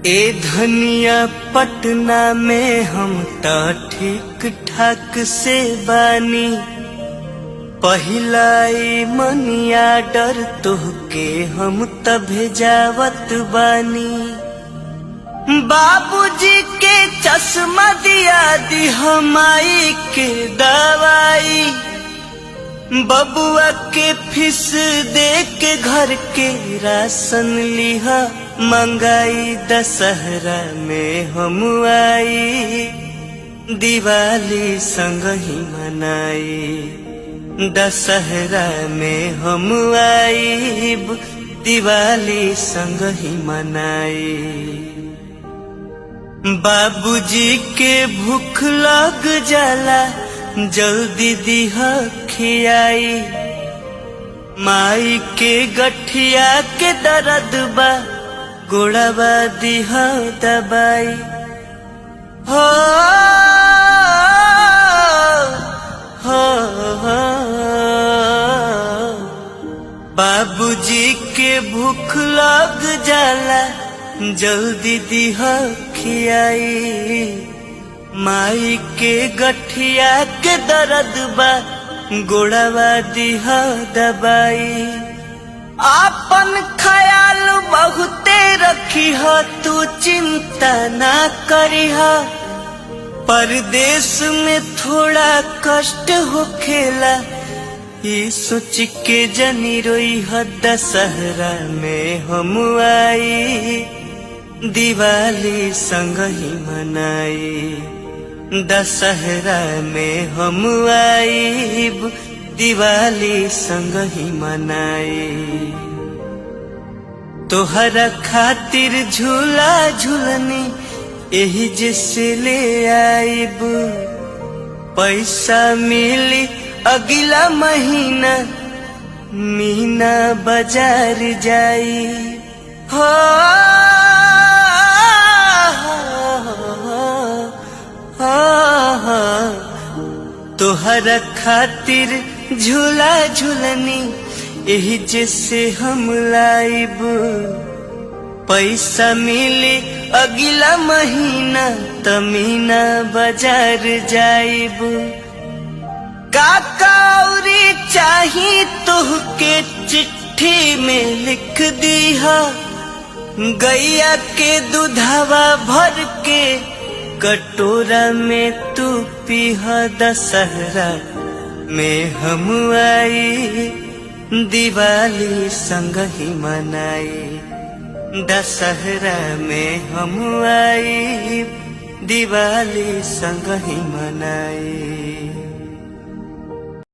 ए धनिया पटना में हम त ठीक ठाक से बानी। पहिलाई मनिया डर तोहके हम त भेजावत बानी। बाबूजी के चश्मा दिया दी हमाई के दवाई। बबुआ के फीस दे के घर के राशन लिहा मंगाई। दशहरा में हम आई दिवाली संग ही मनाई। दशहरा में हम आई दिवाली संग ही मनाई। बाबूजी के भूख लग जाला जल्दी दिहा खियाई। माई के गठिया के दर्द बा गोड़ाबा दिहा दबाई। हो बाबूजी के भूख लग जाला जल्दी दिहा खियाई। माई के गठिया के दर्द बा गोड़ाबा दिहा दबाई। आपन ख्याल बहुते रखी हो तू चिंता ना करी हो। परदेश में थोड़ा कष्ट होखेला ये सोच के जनी रोई हो। दशहरा में हम आई दिवाली संग ही मनाई। दशहरा में हम आई दिवाली संग ही मनाई। तोहरा खातिर झूला झूलनी यही जैसे ले आईब। पैसा मिली अगला महीना मीना बाजार जाई। हो तोहरा खातिर झूला झूलनी यही जैसे हम लाइब। पैसा मिली अगला महीना तमीना बाजार जाइब। काकाउरी चाही तोहके चिट्ठी में लिख दीहा। गैया के दूधवा भर के कटोरा में तू पीहा। दशहरा में हम आई दिवाली संग ही मनाई। दशहरा में हम आई दिवाली संग ही मनाई।